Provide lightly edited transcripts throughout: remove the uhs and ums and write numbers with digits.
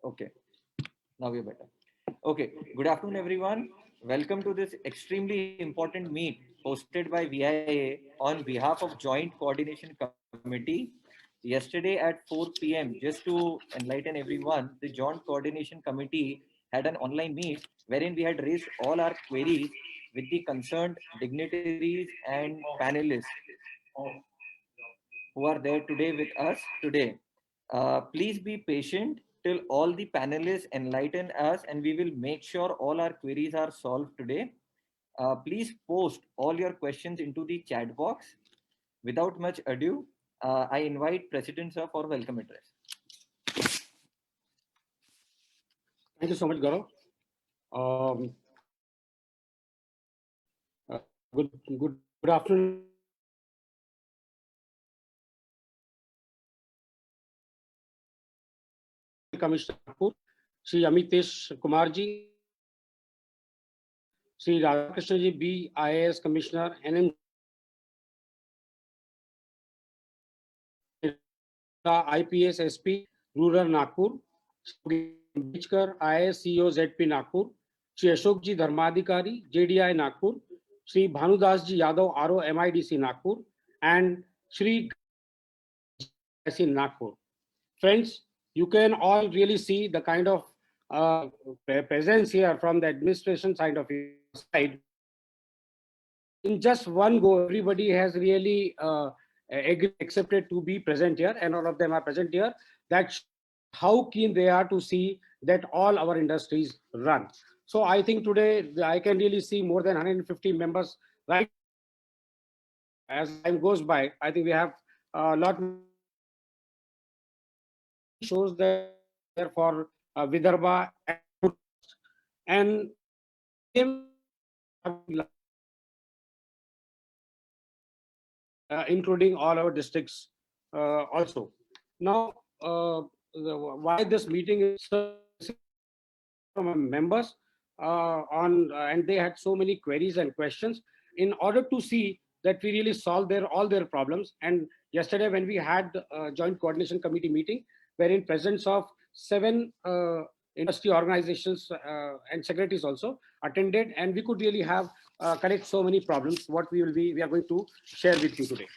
Okay, now we're better. Okay, good afternoon, everyone. Welcome to this extremely important meet hosted by VIA on behalf of Joint Coordination Committee. Yesterday at 4 p.m., just to enlighten everyone, the Joint Coordination Committee had an online meet wherein we had raised all our queries with the concerned dignitaries and panelists who are there today with us today. Please be patient till all the panelists enlighten us, and we will make sure all our queries are solved today. Please post all your questions into the chat box. Without much ado, I invite President Sir for welcome address. Thank you so much, Gaurav. Good afternoon. Commissioner Nagpur, Shri Amitesh Kumarji, Shri Radhakrishnaji B, IAS Commissioner, NM IPS SP, Rural Nagpur, Shri Ambedkar, IAS CEO ZP Nagpur, Shri Ashokji Dharmadhikari, JDI Nagpur, Shri Bhanudasji Yadav, RO MIDC Nagpur, and Shri in Nagpur. Friends, you can all really see the kind of presence here from the administration side. In just one go, everybody has really accepted to be present here, and all of them are present here. That's how keen they are to see that all our industries run. So I think today I can really see more than 150 members. Right as time goes by, I think we have a lot shows that there for Vidarbha and including all our districts also. Now, why this meeting is from members and they had so many queries and questions in order to see that we really solve all their problems. And yesterday when we had a joint coordination committee meeting, wherein presence of 7 industry organizations and secretaries also attended, and we could really have correct so many problems what we are going to share with you today.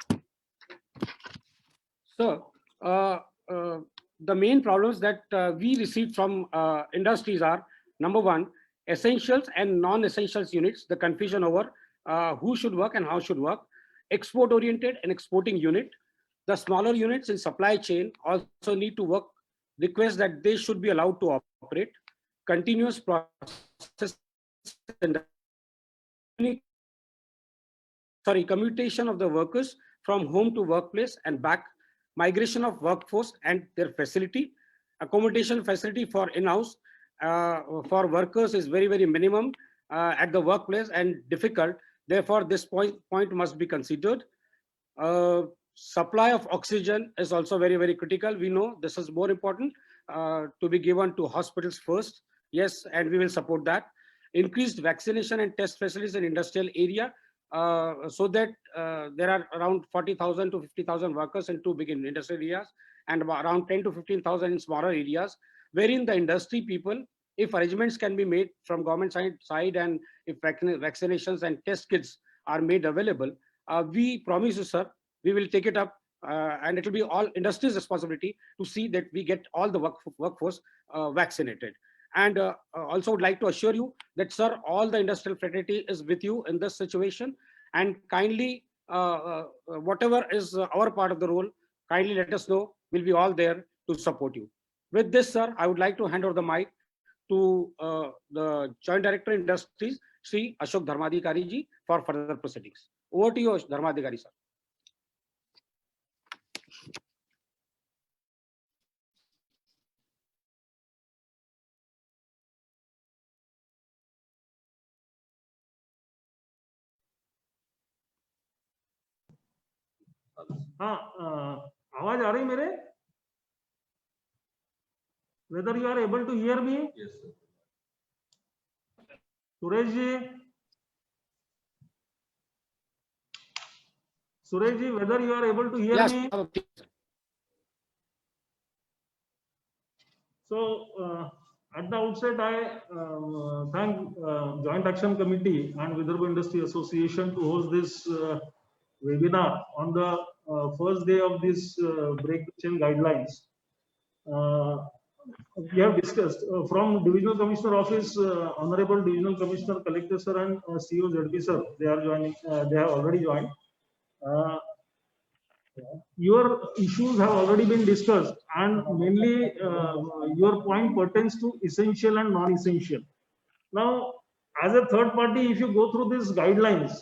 So the main problems that we received from industries are: number one, essentials and non-essentials units, the confusion over who should work and how should work; export oriented and exporting unit. The smaller units in supply chain also need to work, request that they should be allowed to operate. Continuous process, commutation of the workers from home to workplace and back, migration of workforce and their facility, accommodation facility for in-house for workers is very, very minimum at the workplace and difficult. Therefore, this point must be considered. Supply of oxygen is also very, very critical. We know this is more important to be given to hospitals first. Yes, and we will support that. Increased vaccination and test facilities in industrial area so that there are around 40,000 to 50,000 workers in 2 big industrial areas and around 10 to 15,000 in smaller areas, wherein the industry people, if arrangements can be made from government side and if vaccinations and test kits are made available, we promise you, sir, we will take it up and it will be all industry's responsibility to see that we get all the workforce vaccinated. And also would like to assure you that, sir, all the industrial fraternity is with you in this situation, and kindly, whatever is our part of the role, kindly let us know. We'll be all there to support you. With this, sir, I would like to hand over the mic to the Joint Director Industries, Sri Ashok Dharmadhikari ji, for further proceedings. Over to you, Dharmadhikari, sir. हाँ, आवाज आ रही मेरे? Whether you are able to hear me? Yes, sir. Suresh ji, whether you are able to hear me? So at the outset, I thank Joint Action Committee and Vidarbha Industry Association to host this webinar on the first day of this break the chain guidelines. We have discussed from Divisional Commissioner Office, Honorable Divisional Commissioner, Collector Sir, and CEO ZP Sir. They are joining. They have already joined. Your issues have already been discussed, and mainly your point pertains to essential and non-essential. Now, as a third party, if you go through these guidelines,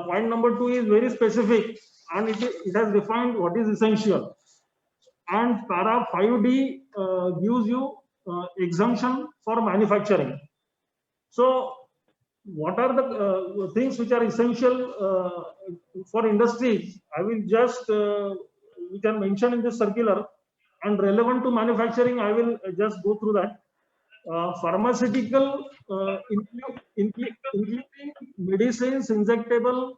point number 2 is very specific, and it has defined what is essential. And para 5D gives you exemption for manufacturing. So, what are the things which are essential for industries? I will just we can mention in this circular, and relevant to manufacturing, I will just go through that. Pharmaceutical, including medicines, injectable,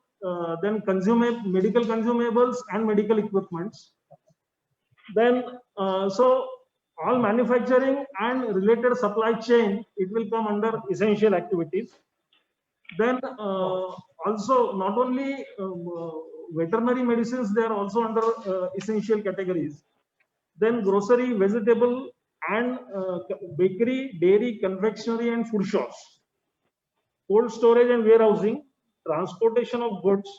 then medical consumables and medical equipments. Then so all manufacturing and related supply chain, it will come under essential activities. Then also not only veterinary medicines, they are also under essential categories. Then grocery, vegetable, and bakery, dairy, confectionery, and food shops. Cold storage and warehousing, transportation of goods.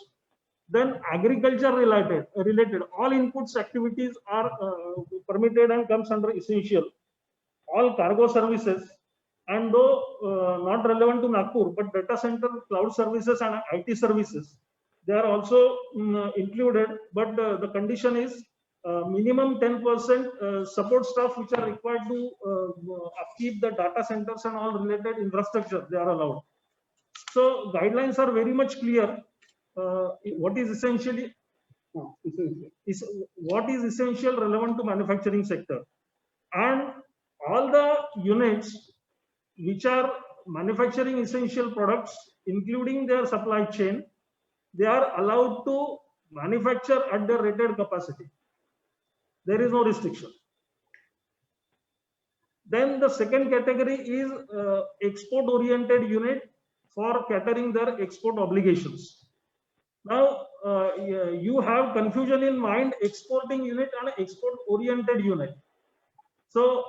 Then agriculture related all inputs activities are permitted and comes under essential. All cargo services, and though not relevant to Nagpur, but data center, cloud services, and IT services, they are also included. But the condition is minimum 10% support staff which are required to upkeep the data centers and all related infrastructure, they are allowed. So guidelines are very much clear. What is essential relevant to manufacturing sector, and all the units which are manufacturing essential products, including their supply chain, they are allowed to manufacture at their rated capacity. There is no restriction. Then the second category is export-oriented unit for catering their export obligations. Now, you have confusion in mind, exporting unit and export-oriented unit. So,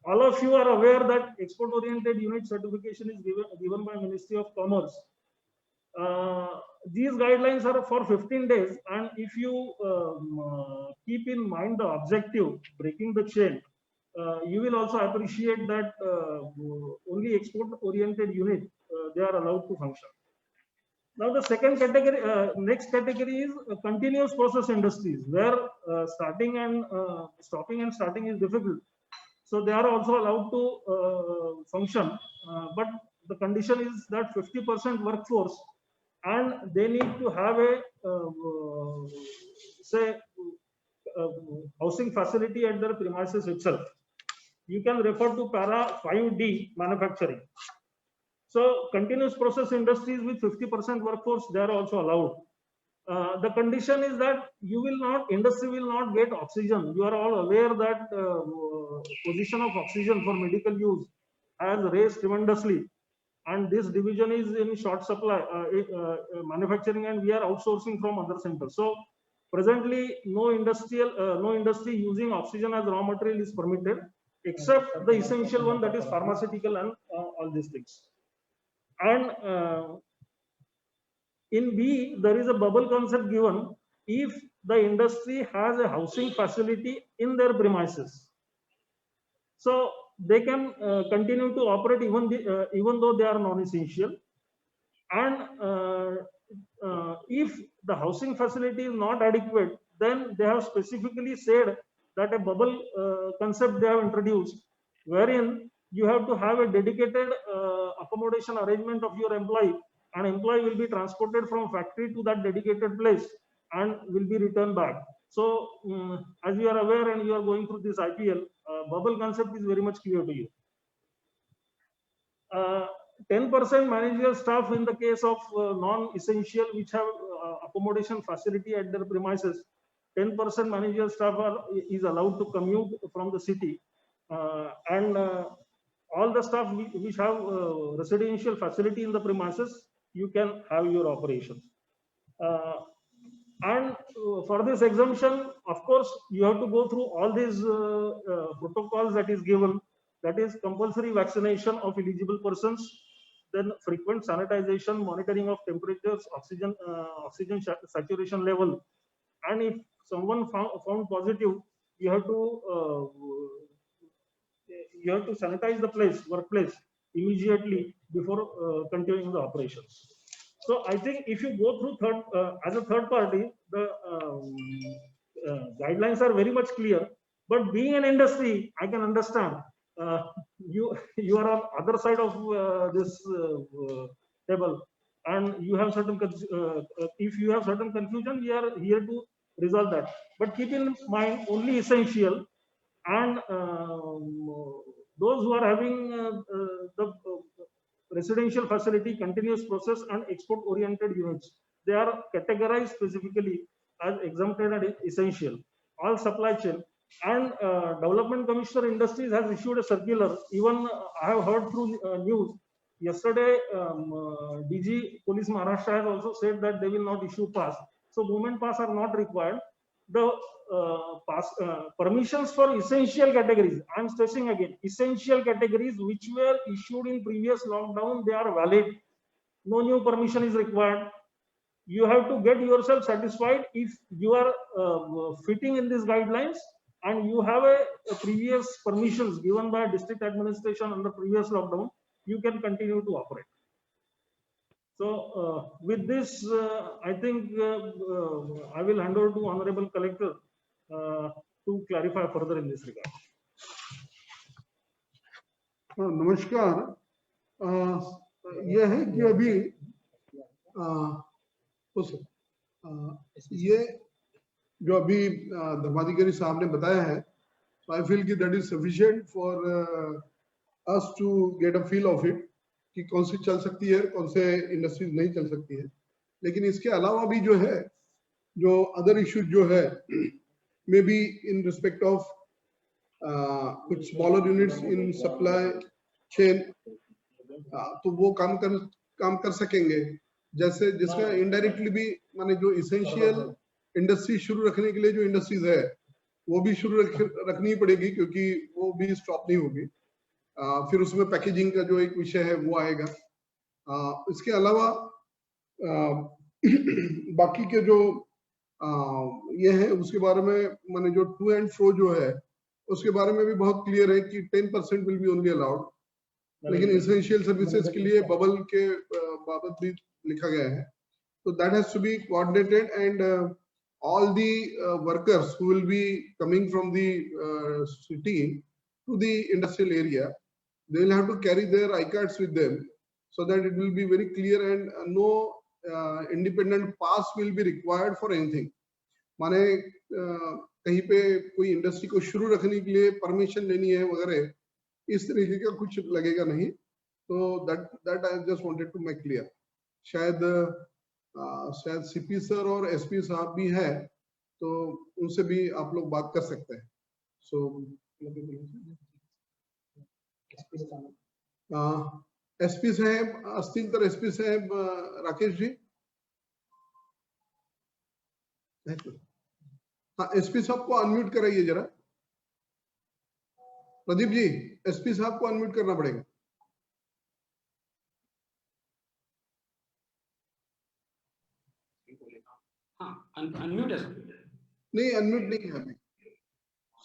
all of you are aware that export-oriented unit certification is given by Ministry of Commerce. These guidelines are for 15 days, and if you keep in mind the objective, breaking the chain, you will also appreciate that only export-oriented unit they are allowed to function. Now, the second category, next category is continuous process industries, where stopping and starting is difficult. So they are also allowed to function, but the condition is that 50% workforce, and they need to have a housing facility at their premises itself. You can refer to para 5D manufacturing. So continuous process industries with 50% workforce, they are also allowed. The condition is that industry will not get oxygen. You are all aware that position of oxygen for medical use has raised tremendously, and this division is in short supply, manufacturing, and we are outsourcing from other centers. So presently, no industry using oxygen as raw material is permitted, except the essential one, that is pharmaceutical and all these things. And in B, there is a bubble concept given if the industry has a housing facility in their premises. So they can continue to operate even though they are non-essential. And if the housing facility is not adequate, then they have specifically said that a bubble concept they have introduced, wherein you have to have a dedicated accommodation arrangement of your employee, and employee will be transported from factory to that dedicated place and will be returned back. So as you are aware and you are going through this IPL, bubble concept is very much clear to you. 10% managerial staff in the case of non-essential which have accommodation facility at their premises, 10% managerial staff is allowed to commute from the city, and all the staff which have residential facility in the premises, you can have your operations. And for this exemption, of course, you have to go through all these protocols that is given. That is compulsory vaccination of eligible persons, then frequent sanitization, monitoring of temperatures, oxygen saturation level, and if someone found positive, you have to sanitize the workplace immediately before continuing the operations. So I think if you go through as a third party, the guidelines are very much clear. But being an industry, I can understand you are on other side of this table, and you have certain if you have certain confusion, we are here to resolve that. But keep in mind only essential, and those who are having the residential facility, continuous process and export oriented units, they are categorized specifically as exempted and essential. All supply chain and Development Commissioner Industries has issued a circular. Even I have heard through news yesterday, DG Police Maharashtra has also said that they will not issue pass. So movement pass are not required. The permissions for essential categories, I am stressing again, essential categories which were issued in previous lockdown, they are valid. No new permission is required. You have to get yourself satisfied if you are fitting in these guidelines and you have a previous permissions given by district administration under previous lockdown, you can continue to operate. So with this, I think I will hand over to Honorable Collector to clarify further in this regard. नमस्कार, यह है कि अभी ये जो अभी धर्माधिकारी साहब ने बताया है, so I feel कि that is sufficient for us to get a feel of it कि कौन सी चल सकती है, कौन से इंडस्ट्रीज नहीं चल सकती है. लेकिन इसके अलावा भी जो है, जो अदर इश्यूज जो है, maybe in respect of कुछ smaller units in supply chain, तो वो काम कर सकेंगे. जैसे जिसका इनडायरेक्टली भी माने जो इसेंशियल इंडस्ट्री शुरू रखने के लिए जो इंडस्ट्रीज है वो भी शुरू रखनी पड़ेगी, क्योंकि वो भी स्टॉप नहीं होगी. फिर उसमें पैकेजिंग का जो एक विषय है वो आएगा. इसके अलावा बाकी के जो ये है उसके बारे में माने जो टू एंड फ्रो जो है उसके बारे में भी बहुत क्लियर है कि 10% विल बी ओनली अलाउड. लेकिन एसेंशियल सर्विसेज के लिए बबल के बाबत भी लिखा गया है. तो that has to be coordinated and all the workers who will be coming from the city to the industrial area, they will have to carry their I-cards with them, so that it will be very clear and no independent pass will be required for anything. माने कहीं पे कोई industry को शुरू रखने के लिए permission लेनी है वगैरह, इस तरीके का कुछ लगेगा नहीं. तो that I just wanted to make clear. शायद सीपी सर और एसपी साहब भी है, तो उनसे भी आप लोग बात कर सकते हैं. सो एसपी साहब असतील तर एसपी साहब राकेश जी, हाँ एसपी साहब को अनम्यूट कराइए जरा. प्रदीप जी, एसपी साहब को अनम्यूट करना पड़ेगा. अनम्यूट है सर. नहीं अनम्यूट नहीं है अभी.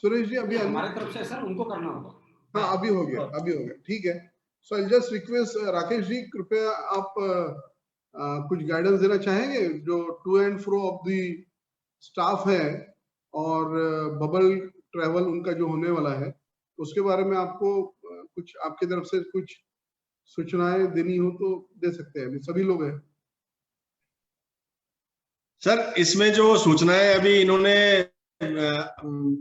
सुरेश जी अभी हमारे तरफ से सर उनको करना होगा. हाँ अभी हो गया, ठीक है. So I just request Rakesh ji, कृपया आप कुछ गाइडेंस देना चाहेंगे जो to and fro of the staff है और बबल ट्रैवल उनका जो होने वाला है उसके बारे में आपको कुछ आपकी तरफ से कुछ सूचनाएं देनी हो तो दे सकते हैं. अभी सभी लोग हैं सर. इसमें जो सूचनाएं अभी इन्होंने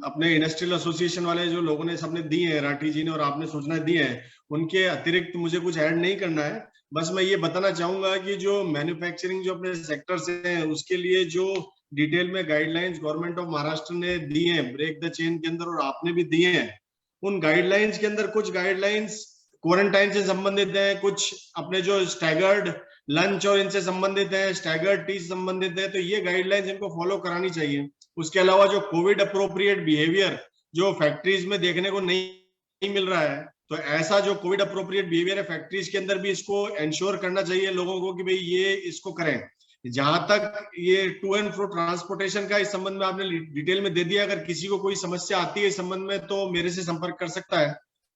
अपने इंडस्ट्रियल एसोसिएशन वाले जो लोगों ने सबने दी है, राठी जी ने और आपने सूचनाएं दी हैं, उनके अतिरिक्त मुझे कुछ ऐड नहीं करना है. बस मैं ये बताना चाहूंगा कि जो मैन्युफैक्चरिंग जो अपने सेक्टर से है उसके लिए जो डिटेल में गाइडलाइंस गवर्नमेंट ऑफ महाराष्ट्र ने दी हैं ब्रेक द चेन के अंदर, और आपने भी दिए हैं। उन गाइडलाइंस के अंदर कुछ गाइडलाइंस क्वारंटाइन से संबंधित है, कुछ अपने जो स्टैगर्ड लंच और इनसे संबंधित है, स्टैगर्ड टी से संबंधित है, तो ये गाइडलाइंस इनको फॉलो करानी चाहिए। उसके अलावा जो कोविड अप्रोप्रिएट बिहेवियर जो फैक्ट्रीज में देखने को नहीं मिल रहा है, तो ऐसा जो कोविड अप्रोप्रिएट बिहेवियर है फैक्ट्रीज के अंदर भी इसको एंश्योर करना चाहिए लोगों को कि भाई ये इसको करें। जहां तक ये टू एंड फ्रो ट्रांसपोर्टेशन का इस संबंध में आपने डिटेल में दे दिया, अगर किसी को कोई समस्या आती है इस संबंध में तो मेरे से संपर्क कर सकता है।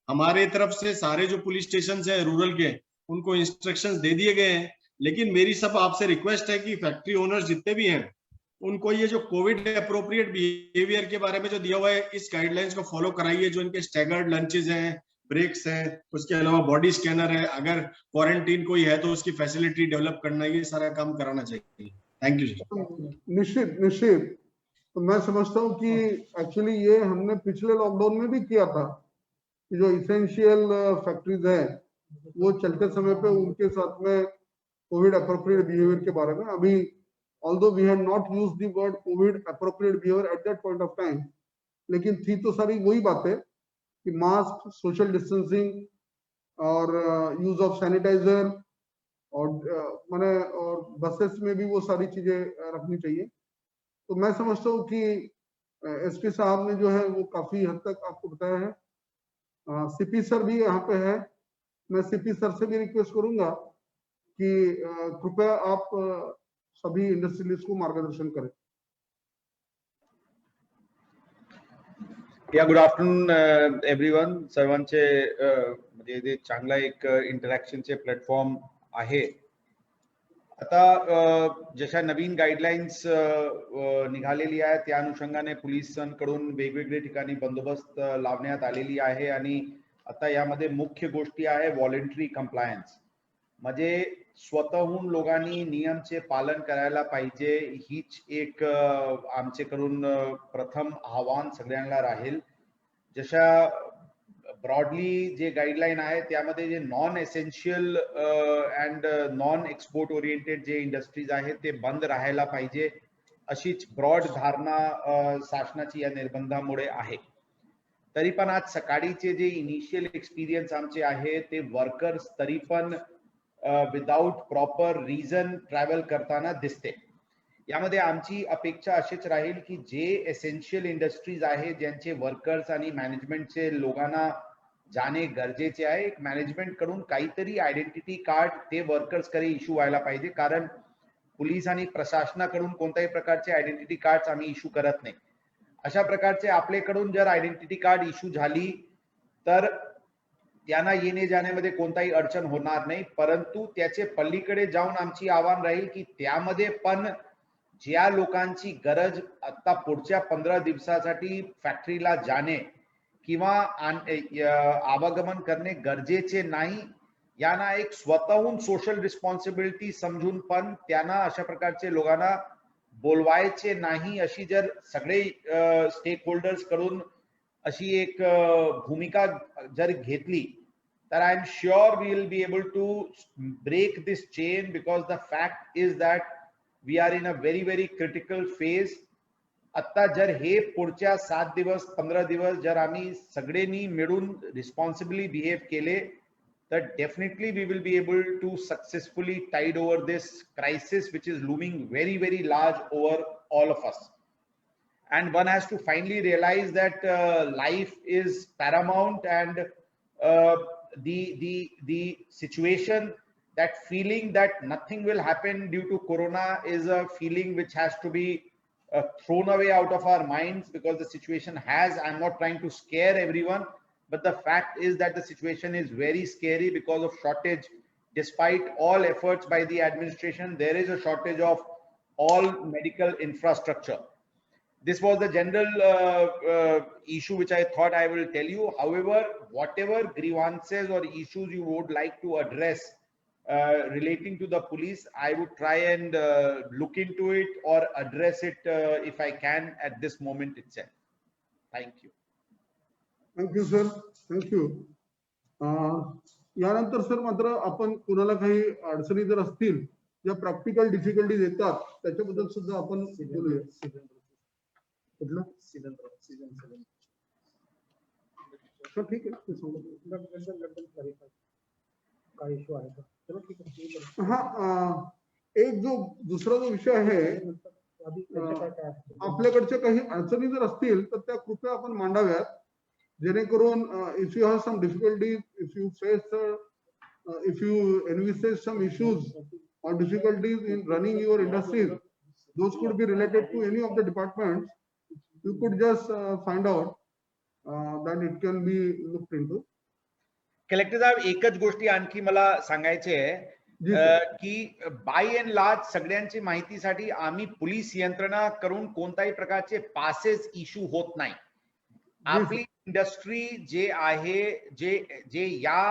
हमारे तरफ से सारे जो पुलिस स्टेशन है रूरल के, उनको इंस्ट्रक्शंस दे दिए गए हैं, लेकिन मेरी सब आपसे रिक्वेस्ट है कि फैक्ट्री ओनर्स जितने भी हैं उनको ये जो कोविड अप्रोप्रिएट बिहेवियर के बारे में जो दिया हुआ है इस गाइडलाइंस को फॉलो कराइए। जो इनके स्टैगर्ड लंचेस हैं, ब्रेक्स हैं, उसके अलावा बॉडी स्कैनर है, अगर क्वारंटीन कोई है तो उसकी फैसिलिटी डेवलप करना, ये सारा काम कराना चाहिए। Thank you sir. निश्चित तो मैं समझता हूँ कि एक्चुअली ये हमने पिछले लॉकडाउन में भी किया था कि जो इसेंशियल फैक्ट्रीज है वो चलते समय पे उनके साथ में कोविड अप्रोप्रिएट बिहेवियर के बारे में, अभी although we had not used the word COVID appropriate behavior at that point of time, लेकिन थी तो सारी वही बातें कि मास्क, सोशल डिस्टेंसिंग और यूज ऑफ सैनिटाइजर और माने और बसेस में भी वो सारी चीजें रखनी चाहिए। तो मैं समझता हूँ कि एसपी साहब ने जो है वो काफी हद तक आपको बताया है। सीपी सर भी यहाँ पे है, मैं सीपी सर से भी रिक्वेस्ट करूंगा कि कृपया आप सभी इंडस्ट्रियलिस्ट को मार्गदर्शन करें। गुड आफ्टरनून एव्हरीवन, सर्वांचे म्हणजे चांगला एक इंटरॅक्शनचे प्लॅटफॉर्म आहे। आता जशा नवीन गाईडलाईन्स निघालेली आहे त्या अनुषंगाने पोलिसांकडून वेगवेगळ्या ठिकाणी बंदोबस्त लावण्यात आलेली आहे आणि आता यामध्ये मुख्य गोष्टी आहे व्हॉलंटरी कंप्लायन्स, म्हणजे स्वतःहून लोकांनी नियमचे पालन करायला पाहिजे, हीच एक आमच्याकडून प्रथम आव्हान सगळ्यांना राहील। जशा ब्रॉडली जे गाईडलाईन आहे त्यामध्ये जे non essential and non export oriented जे इंडस्ट्रीज आहेत ते बंद राहायला पाहिजे, अशीच ब्रॉड धारणा शासनाची या निर्बंधामुळे आहे। तरी पण आज सकाळीचे जे इनिशियल एक्सपिरियन्स आमचे आहे ते वर्कर्स तरी पण विदाउट प्रॉपर रिझन ट्रॅव्हल करताना दिसते। यामध्ये आमची अपेक्षा अशीच राहील की जे एसेन्शियल इंडस्ट्रीज आहे ज्यांचे वर्कर्स आणि मॅनेजमेंटचे लोकांना जाणे गरजेचे आहे, एक मॅनेजमेंट कडून काहीतरी आयडेंटिटी कार्ड ते वर्कर्स कडे इश्यू व्हायला पाहिजे, कारण पोलीस आणि प्रशासनाकडून कोणत्याही प्रकारचे आयडेंटिटी कार्ड आम्ही इश्यू करत नाही। अशा प्रकारचे आपल्याकडून जर आयडेंटिटी कार्ड इश्यू झाली तर त्यांना येणे जाण्यामध्ये कोणताही अडचण होणार नाही, परंतु त्याचे पलीकडे जाऊन आमची आव्हान राहील की त्यामध्ये पण ज्या लोकांची गरज आता पुढच्या 15 दिवसासाठी फॅक्टरीला जाणे किंवा आवागमन करणे गरजेचे नाही, यांना एक स्वतःहून सोशल रिस्पॉन्सिबिलिटी समजून पण त्यांना अशा प्रकारचे लोकांना बोलवायचे नाही, अशी जर सगळे स्टेक होल्डर्स कडून अशी एक भूमिका जर घेतली तर I am sure we will be able to break this chain, because the fact is that we are in a very very critical phase. आता जर हे पुढच्या 7 दिवस 15 दिवस जर आम्ही सगळ्यांनी मिळून रिस्पॉन्सिबली बिहेव केले तर definitely we will be able to successfully tide over this crisis which is looming very very large over all of us. And one has to finally realize that life is paramount, and the situation, that feeling that nothing will happen due to corona is a feeling which has to be thrown away out of our minds, because the situation has, I'm not trying to scare everyone, but the fact is that the situation is very scary because of shortage. Despite all efforts by the administration, there is a shortage of all medical infrastructure. This was the general issue which I thought I will tell you. However, whatever grievances or issues you would like to address relating to the police, I would try and look into it or address it if I can at this moment itself. Thank you. Thank you, sir. Thank you. यानंतर sir मात्र आपण कुणाला काही अडचणी जर असतील ज्या practical difficulties येतात त्याच्याबद्दल सुद्धा आपण बोलूया. कुठलं ठीक आहे ते सांगू. काय इश्यू आहे का? चलो ठीक आहे. हा एक जो दुसरा जो विषय आहे, आपल्याकडच्या काही अडचणी जर असतील तर त्या कृपया आपण मांडाव्यात, जेणेकरून if you have some difficulties, if you face if you envisage some issues or difficulties in running your industries, those could be related to any of the departments, you could just find out that it can be looked into. Collector साहेब, एकच गोष्टी आणखी मला सांगायचे आहे की bye and large सगळ्यांची माहितीसाठी आम्ही पोलीस यंत्रणा करून कोणत्याही प्रकारचे पासेस इश्यू होत नाही. आपली इंडस्ट्री जे आहे, जे या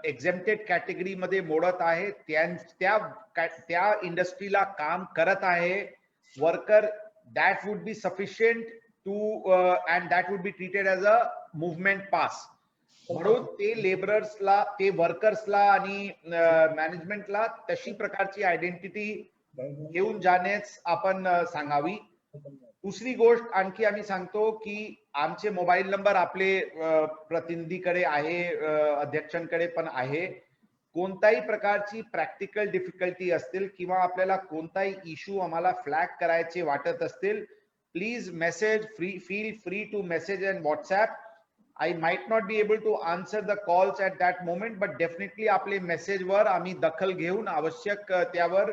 एक्झेम्प्टेड कॅटेगरी मध्ये मोडत आहे त्या इंडस्ट्रीला काम करत आहे worker, that would be sufficient to and that would be treated as a movement pass. म्हणून ते लेबरर्सला, ते वर्कर्सला आणि मॅनेजमेंटला तशी प्रकारची आयडेंटिटी घेऊन जाण्यास आपण सांगावी. दुसरी गोष्ट आणखी आम्ही सांगतो की आमचे मोबाईल नंबर आपले प्रतिनिधीकडे आहे, अध्यक्षांकडे पण आहे. कोणत्याही प्रकारची प्रॅक्टिकल डिफिकल्टी असतील किंवा आपल्याला कोणताही इश्यू आम्हाला फ्लॅग करायचे वाटत असतील, please message, feel free to message and WhatsApp. I might not be able to answer the calls at that moment, but definitely आपले मेसेज वर आम्ही दखल घेऊन आवश्यक त्यावर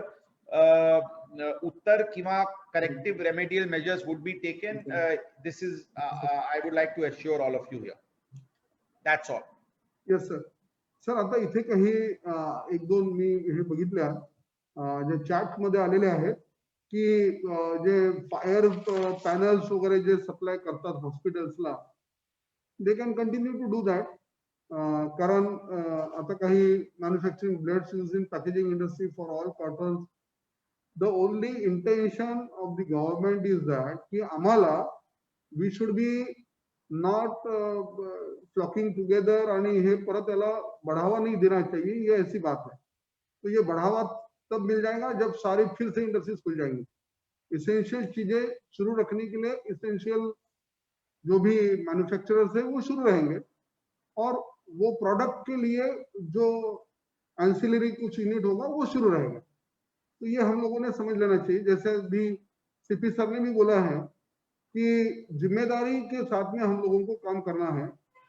उत्तर किंवा corrective remedial measures would be taken. This is I would like to assure all of you here. That's all. Yes sir. Sir आता इथे काही एक दोन मी हे बघितल्या जे चॅट मध्ये आलेले आहेत की जे फायर पॅनल्स वगैरे जे सप्लाय करतात हॉस्पिटल्सला, they can continue to do that. कारण आता काही manufacturing blades used in packaging industry for all quarters. The only intention of the government is that कि आम्हाला we should be not flocking together आणि हे परत त्याला बढ़ावा नहीं देना चाहिए, ये ऐसी बात है. तो ये बढ़ावा तब मिल जाएगा जब सारी फिर से इंडस्ट्रीज खुल जाएंगी. इसेंशियल चीजें शुरू रखने के लिए इसेंशियल जो भी मैन्युफैक्चरर्स है वो शुरू रहेंगे और वो प्रोडक्ट के लिए जो एंसिलरी कुछ यूनिट होगा वो शुरू रहेगा. तो ये हम लोगों ने समझ लेना चाहिए. जैसे भी सीपी सर ने भी बोला है कि जिम्मेदारी के साथ में हम लोगों को काम करना है.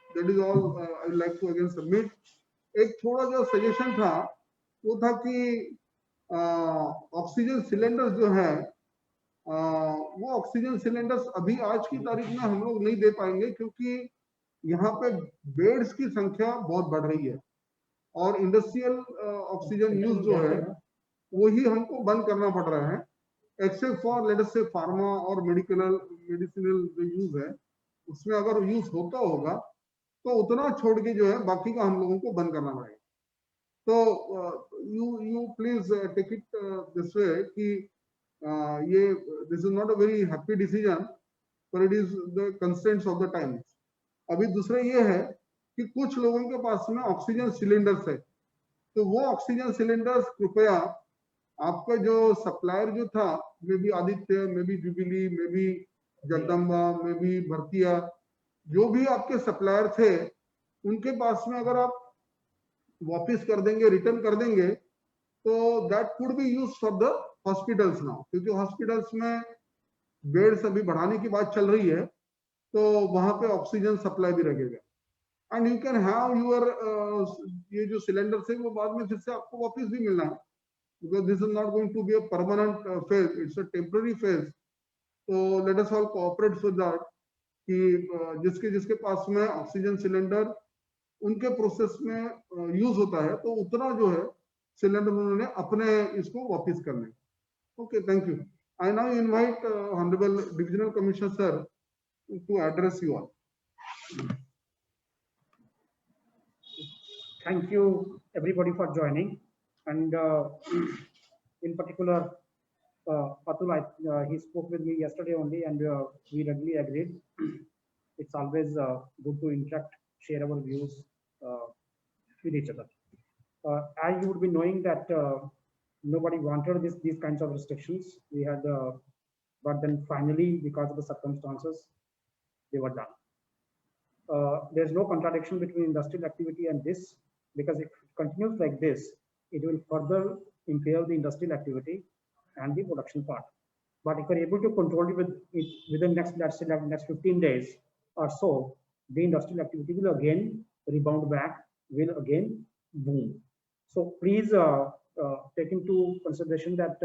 That is all I would like to again submit. एक थोड़ा जो सजेशन था वो था कि ऑक्सीजन सिलेंडर्स जो है वो ऑक्सीजन सिलेंडर्स अभी आज की तारीख में हम लोग नहीं दे पाएंगे क्योंकि यहाँ पे बेड्स की संख्या बहुत बढ़ रही है और इंडस्ट्रियल ऑक्सीजन यूज जो है वही हमको बंद करना पड़ रहा है, एक्सेप्ट फॉर लेट अस से फार्मा और मेडिसिनल जो यूज है उसमें अगर यूज होता होगा तो उतना छोड़ के जो है बाकी का हम लोगों को बंद करना पड़ेगा. तो you please take it this way कि ये this is not a very happy decision पर it is the constraints of the times. अभी दूसरा ये है कि कुछ लोगों के पास में ऑक्सीजन सिलेंडर्स है, तो वो ऑक्सीजन सिलेंडर्स कृपया आपका जो सप्लायर जो था, maybe Aditya, maybe Jubilee, maybe Jagdamba, maybe Bhartiya, जो भी आपके सप्लायर थे उनके पास में अगर आप वापिस कर देंगे, रिटर्न कर देंगे, तो that could be use for the hospitals now. क्योंकि हॉस्पिटल्स में बेड्स अभी बढ़ाने की बात चल रही है तो वहां पे ऑक्सीजन सप्लाई भी रहेगा. And you can have your ये जो सिलेंडर है वो बाद में फिर से आपको वापस भी मिलना है, because this is not going to be a permanent phase, it's a temporary phase. तो let us all cooperate so that कि जिसके पास में ऑक्सीजन सिलेंडर उनके प्रोसेस में यूज होता है तो उतना जो है सिलेंडर उन्होंने अपने इसको वापस करने. Okay, thank you. I now invite honourable divisional commissioner sir to address you all. Thank you everybody for joining, and in particular Atul, he spoke with me yesterday only and we readily agreed. It's always good to interact, share our views with each other. As you would be knowing that Nobody wanted these kinds of restrictions. We had, but then finally, because of the circumstances, they were done. There's no contradiction between industrial activity and this, because if it continues like this, it will further impair the industrial activity and the production part. But if we're able to control it within next, let's say, next 15 days or so, the industrial activity will again rebound back, will again boom. So please take into consideration that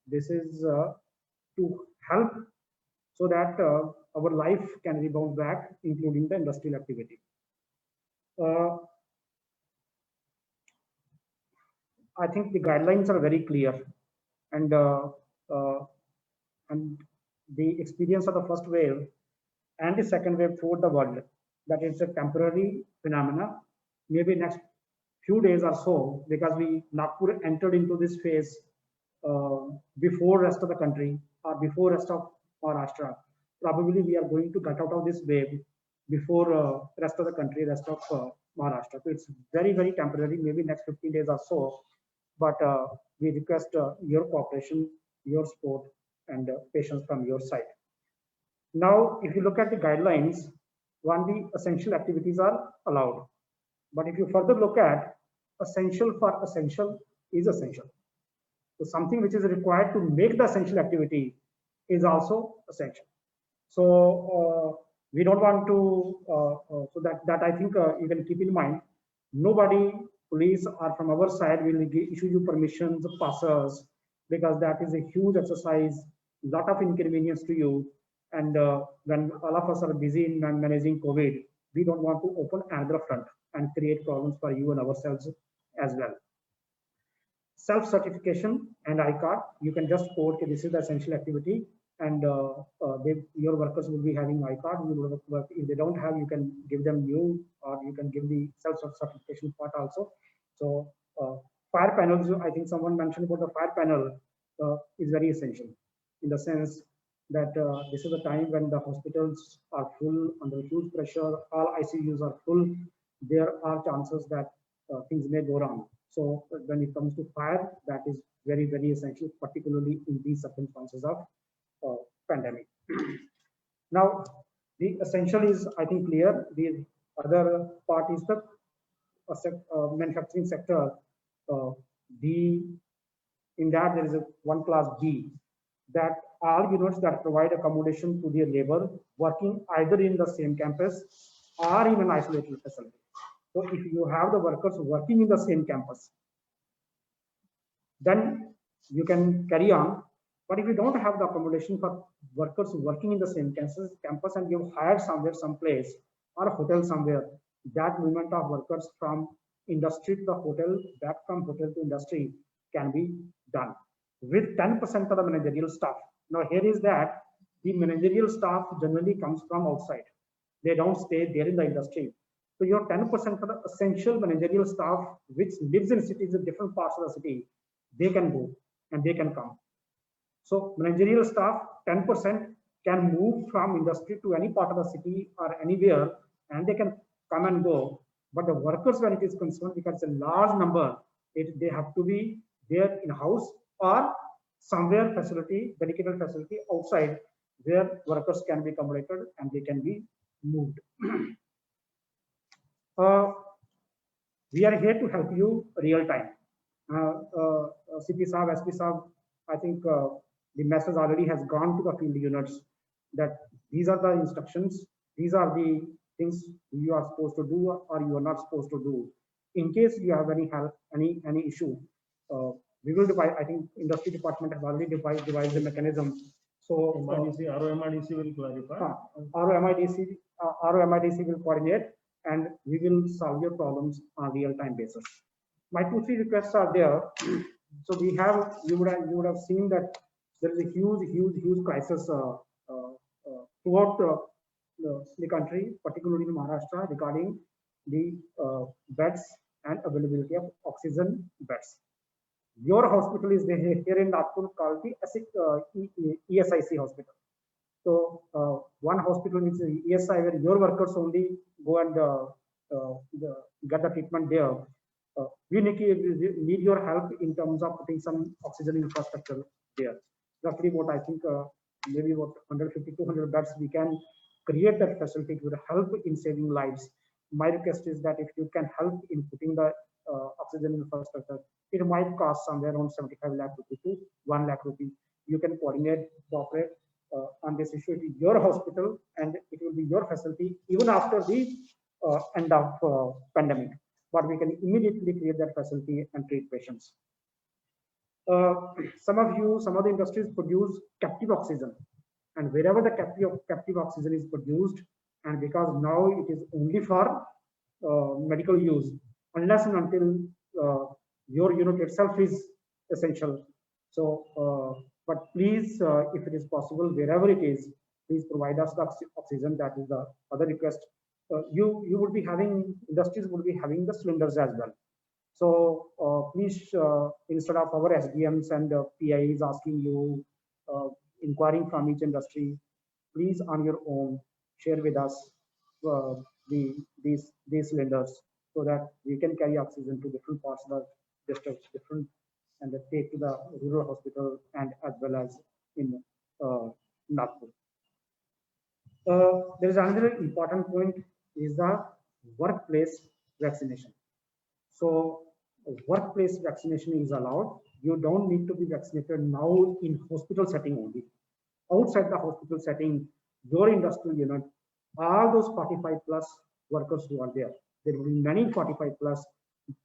this is to help so that our life can rebound back, including the industrial activity. I think the guidelines are very clear, and the experience of the first wave and the second wave throughout the world, that it's a temporary phenomena. Maybe next few days or so, because Nagpur entered into this phase before rest of the country or before rest of Maharashtra. Probably we are going to get out of this wave before rest of the country, rest of Maharashtra. So it's very, very temporary, maybe next 15 days or so. But we request your cooperation, your support, and patience from your side. Now, if you look at the guidelines, the essential activities are allowed. But if you further look at essential for essential is essential. So something which is required to make the essential activity is also essential. So we don't want to, so that I think you can keep in mind, nobody, police or from our side will issue you permissions, passes, because that is a huge exercise, lot of inconvenience to you. And when all of us are busy in managing COVID, we don't want to open another front and create problems for you and ourselves as well. Self-certification and I-card, you can just quote, okay, this is the essential activity, and your workers will be having I-card. If they don't have, you can give them new, or you can give the self-certification part also. So fire panels, I think someone mentioned about the fire panel is very essential, in the sense that this is a time when the hospitals are full, under huge pressure, all ICUs are full. There are chances that things may go wrong. So when it comes to fire, that is very, very essential, particularly in these circumstances of pandemic. Now, the essential is, I think, clear. The other part is the manufacturing sector. In that there is a one class B, that all units that provide accommodation to their labor working either in the same campus or in an isolated facility. So if you have the workers working in the same campus, then you can carry on. But if you don't have the accommodation for workers working in the same campus and you've hired somewhere, someplace, or a hotel somewhere, that movement of workers from industry to the hotel, back from hotel to industry can be done with 10% of the managerial staff. Now here is that the managerial staff generally comes from outside. They don't stay there in the industry. So your 10% of the essential managerial staff, which lives in cities in different parts of the city, they can go and they can come. So managerial staff, 10% can move from industry to any part of the city or anywhere, and they can come and go. But the workers, when it is concerned, because it's a large number, they have to be there in house or somewhere facility, dedicated facility outside, where workers can be accommodated and they can be moved. We are here to help you real time. CP Saab, SP Saab, I think the message already has gone to the field units that these are the instructions, these are the things you are supposed to do or you are not supposed to do. In case you have any help, any issue, we will divide. I think industry department has already devised the mechanism. So ROMIDC will clarify. ROMIDC will coordinate, and we will solve your problems on a real-time basis. My 2-3 requests are there. So we have, you would have seen that there is a huge crisis throughout the country, particularly in Maharashtra, regarding the beds and availability of oxygen beds. Your hospital is here in Nagpur called the ESIC hospital. So one hospital is ESI, where your workers only go and get the treatment there. We need your help in terms of putting some oxygen infrastructure there. Roughly what I think maybe what 150 to 200 beds we can create that facility to help in saving lives. My request is that if you can help in putting the oxygen infrastructure, it might cost somewhere around 75 lakh rupee to 1 lakh rupee. You can coordinate, cooperate on this issue. It is your hospital and it will be your facility even after the end of pandemic. But we can immediately create that facility and treat patients. Some of the industries produce captive oxygen, and wherever the captive oxygen is produced, and because now it is only for medical use, unless and until your unit itself is essential. So, but please, if it is possible, wherever it is, please provide us the oxygen. That is the other request. You would be having, industries would be having the cylinders as well. So please, instead of our SDMs and PIs asking you, inquiring from each industry, please on your own share with us these cylinders so that we can carry oxygen to different parts of the district, and take to the rural hospital and as well as in Nagpur. There is another important point is the workplace vaccination. So workplace vaccination is allowed. You don't need to be vaccinated now in hospital setting only. Outside the hospital setting, your industrial unit, all those 45 plus workers who are there will be many 45 plus.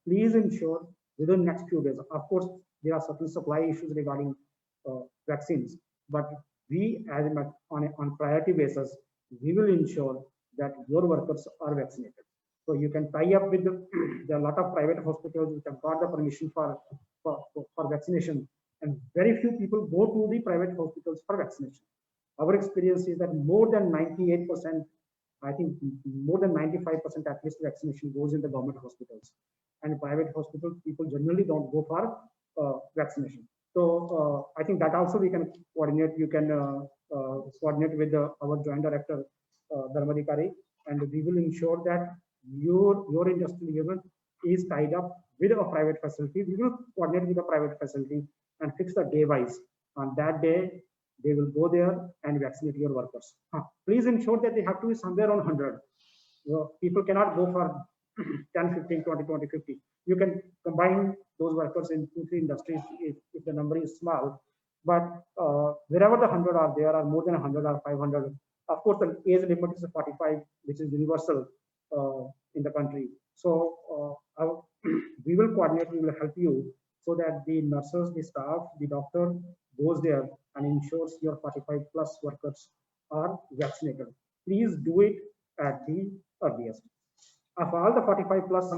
Please ensure within next few days. Of course, there are certain supply issues regarding vaccines, but we as on priority basis, we will ensure that your workers are vaccinated. So you can tie up with there are a lot of private hospitals which have got the permission for vaccination, and very few people go to the private hospitals for vaccination. Our experience is that more than 98%, I think more than 95% at least vaccination goes in the government hospitals, and private hospitals people generally don't go for vaccination. So I think that also we can coordinate. You can coordinate with our joint director Dharmadhikari, and we will ensure that your industrial unit is tied up with a private facility. We will coordinate with a private facility and fix the day wise. On that day, they will go there and vaccinate your workers. Please ensure that they have to be somewhere on 100. People cannot go for 10, 15, 20, 20, 50. You can combine those workers in 2-3 industries if the number is small. But wherever the 100 are there, are more than 100 or 500. Of course, the age limit is 45, which is universal in the country. So we will coordinate, we will help you so that the nurses, the staff, the doctor goes there and ensures your 45 plus workers are vaccinated. Please do it at the earliest. Of all the 45 plus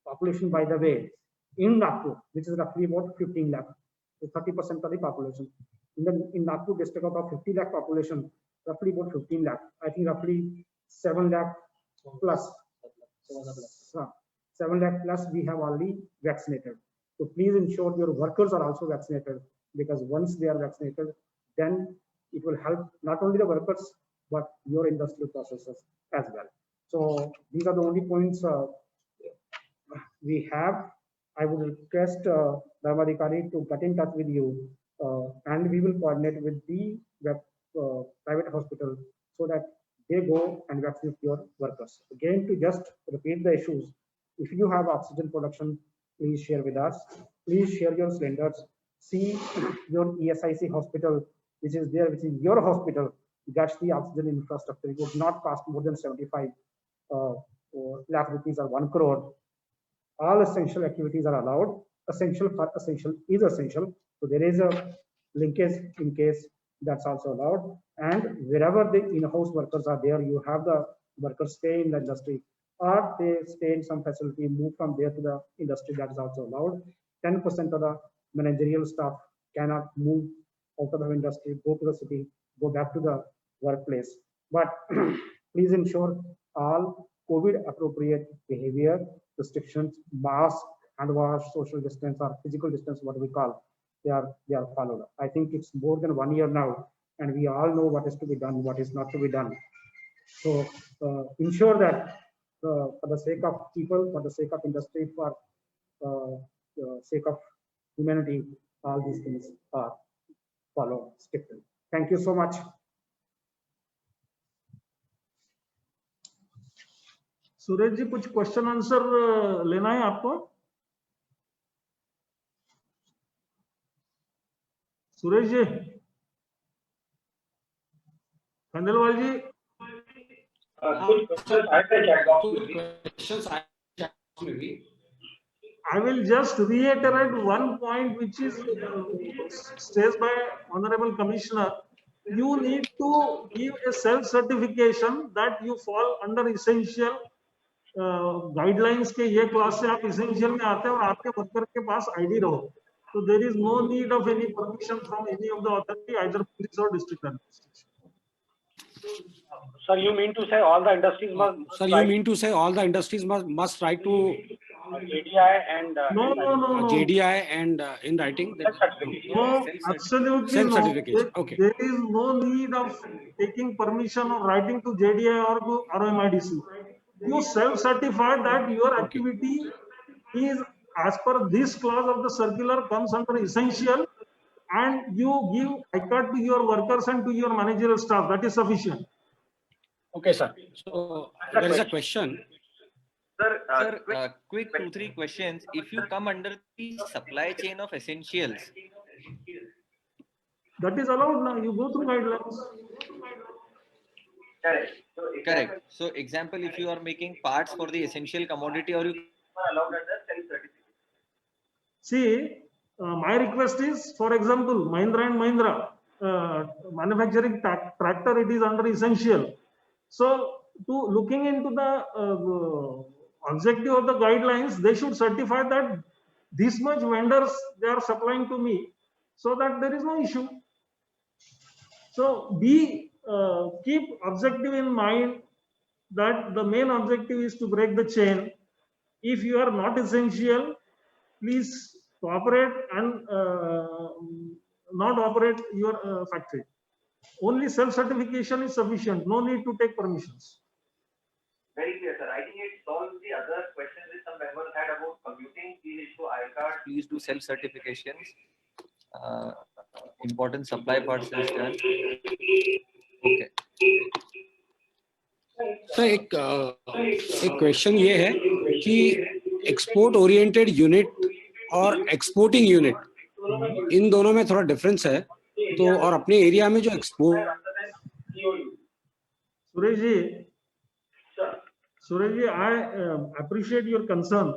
population, by the way, in Nagpur, which is roughly about 15 lakh, 30% of the population. In Nagpur district of 50 lakh population, roughly about 15 lakh. I think roughly 7 lakh plus. 7 lakh plus we have already vaccinated. So please ensure your workers are also vaccinated, because once they are vaccinated, then it will help not only the workers, but your industrial processes as well. So these are the only points we have. I would request Dharmadhikari to get in touch with you, and we will coordinate with the private hospital so that they go and vaccinate your workers. Again, to just repeat the issues, if you have oxygen production, please share with us. Please share your cylinders. See your ESIC hospital, which is there, which is your hospital, gets the oxygen infrastructure. It would not cost more than 75 lakh rupees or 1 crore. All essential activities are allowed. Essential for essential is essential. So there is a linkage in case that's also allowed. And wherever the in-house workers are there, you have the workers stay in the industry, or they stay in some facility, move from there to the industry, that is also allowed. 10% of the managerial staff cannot move out of the industry, go to the city, go back to the workplace. But please ensure all COVID appropriate behavior restrictions, mask, hand wash, social distance, or physical distance, what we call, they are followed. I think it's more than 1 year now, and we all know what is to be done, what is not to be done. So ensure that for the sake of people, for the sake of industry, for sake of humanity, all these things are followed strictly. Thank you so much. सूरज जी कुछ question answer लेना है आपको? सुरेश जी, खंडेलवाल जी, I will just reiterate one point which is stressed by Honorable Commissioner. You need to give a self-certification that you fall under essential guidelines के ये class से आप essential में आते हैं और आपके वर्कर के पास ID रहो. So there is no need of any permission from any of the authority, either police or district administration. Sir, you mean to say all the industries must write to JDI and No. JDI and in writing? No, absolutely Self-certification. no. Okay. There is no need of taking permission or writing to JDI or to RMIDC. You self-certify that your activity is as per this clause of the circular comes under essential, and you give ICARD to your workers and to your managerial staff. That is sufficient. Okay, sir. So there is a question. Sir, quick 2-3 questions. If you come under the supply chain of essentials, That is allowed now. You go through guidelines. correct. So example, if you are making parts for the essential commodity or you See, my request is, for example, Mahindra and Mahindra manufacturing tractor, it is under essential. So, to looking into the objective of the guidelines, they should certify that this much vendors they are supplying to me, so that there is no issue. So, keep objective in mind that the main objective is to break the chain. If you are not essential, please cooperate and not operate your factory. Only self-certification is sufficient. No need to take permissions. Very clear, sir. I think it solves the other questions that some members had about commuting. Please issue iCard. please do self-certifications. Important supply parts is done. Okay. Sir एक question ये है कि export oriented unit और exporting unit in दोनों में थोड़ा difference है, तो और अपने एरिया में जो export Suresh ji, I appreciate your concern.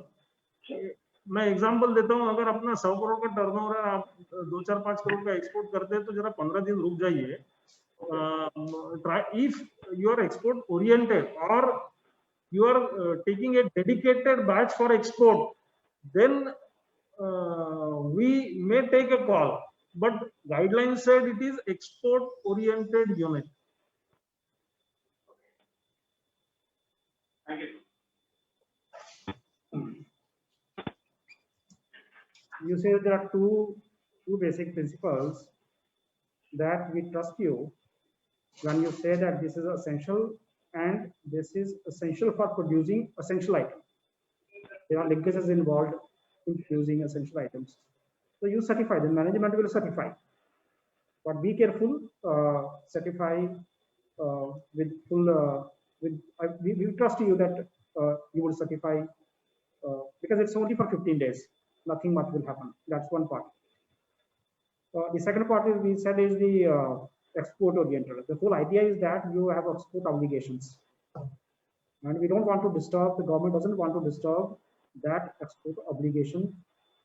मैं एग्जांपल देता हूँ, अगर अपना 100 करोड़ का टर्नओवर है, आप 2-4-5 करोड़ का एक्सपोर्ट करते हैं, तो जरा 15 दिन रुक जाइए. If you are export oriented or you are taking a dedicated batch for export, then we may take a call, but guidelines said it is export oriented unit. Thank you. You say there are two basic principles that we trust you when you say that this is essential and this is essential for producing essential item. There are linkages involved in producing essential items. So you certify, the management will certify. But be careful, certify with full, we trust you that you will certify because it's only for 15 days. Nothing much will happen. That's one part. The second part is we said is the export oriented. The whole idea is that you have export obligations, and we don't want to disturb. The government doesn't want to disturb that export obligation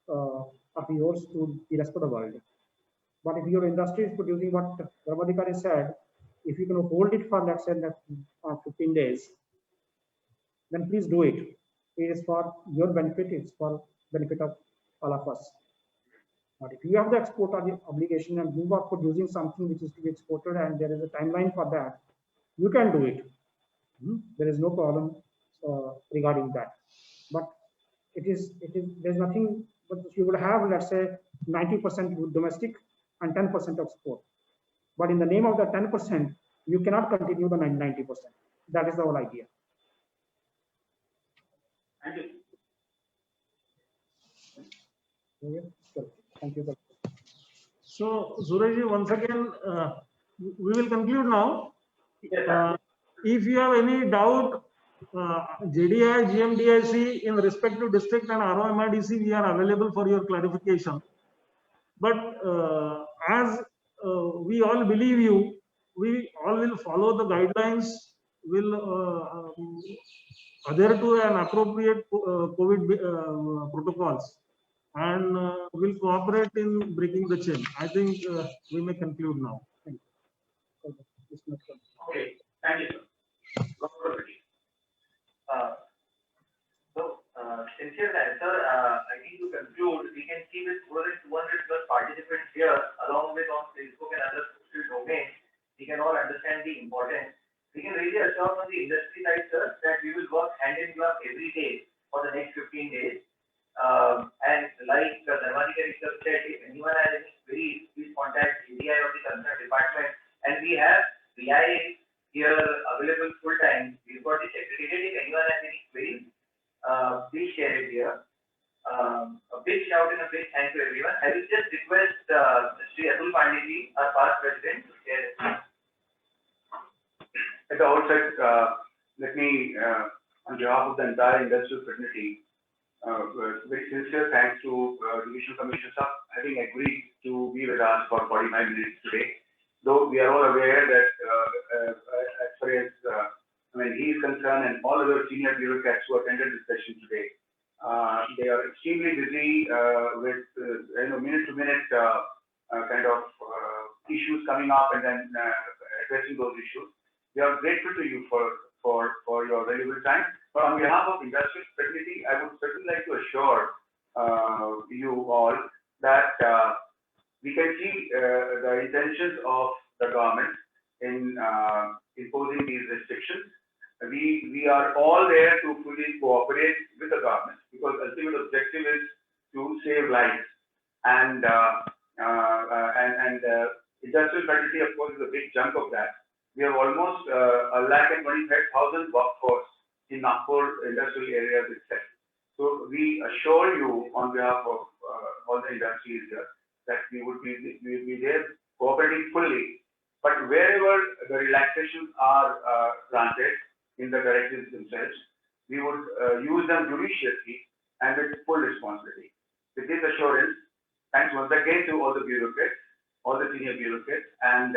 of yours to the rest of the world. But if your industry is producing what Ramadikari said, if you can hold it for let's say 15 days, then please do it. It is for your benefit. It's for benefit of all of us. But if you have the export obligation and you are producing something which is to be exported and there is a timeline for that, you can do it. There is no problem regarding that. But there's nothing, but you would have, let's say, 90% domestic and 10% export. But in the name of the 10%, you cannot continue the 90%. That is the whole idea. Thank you. Okay. Sure. Thank you. So, Surajji, once again, we will conclude now. Yes, sir. If you have any doubt, JDI, GMDIC in respect to district and ROMRDC, we are available for your clarification. But as we all believe you, we all will follow the guidelines, will adhere to an appropriate COVID protocols, and will cooperate in breaking the chain. I think we may conclude now. Thank you. Okay, thank you, sir. Sincere answer. I think to conclude, we can see with more than 200 plus participants here, along with on Facebook and other social domains, we can all understand the importance. We can really assure from the industry side, sir, that we will work hand in glove every day for the next 15 days. And like Dharmadhikari sir said, if anyone has any queries, please contact GDI or the concerned department. And we have VIA here available full time. We've got the secretariat. If anyone has any queries, please share it here. A big shout and a big thank you, everyone. I will just request Sri Atul Pandey, our past president, to share it. At the outset, let me, on behalf of the entire industrial fraternity, very sincere thanks to Divisional Commissioner sir having agreed to be with us for 45 minutes today. Though we are all aware that as far as he is concerned and all other senior bureaucrats who attended this session today, they are extremely busy with minute-to-minute kind of issues coming up and then addressing those issues. We are grateful to you for your valuable time. But on behalf of industrial fraternity, I would certainly like to assure you all that we can see the intentions of the government in imposing these restrictions. We are all there to fully cooperate with the government because ultimate objective is to save lives. And industrial fraternity, of course, is a big chunk of that. We have almost 125,000 workforce in Nagpur industrial areas itself. So we assure you on behalf of all the industries here that we will be there cooperating fully. But wherever the relaxations are granted in the directives themselves, we would use them judiciously and with full responsibility. With this assurance, thanks once again to all the bureaucrats, all the senior bureaucrats, and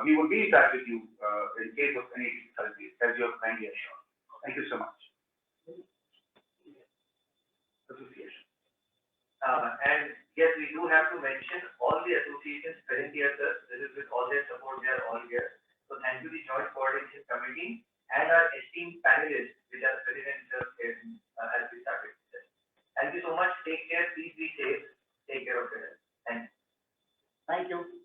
we will be in touch with you in case of any difficulties, as you have kindly assured. Thank you so much. Association. And yes, we do have to mention all the associations present here, sir. This is with all their support, they are all here. So thank you, the Joint Coordination Committee and our esteemed panelists, which are the president as we started. Thank you so much. Take care. Please be safe. Take care of yourself. Thank you. Thank you.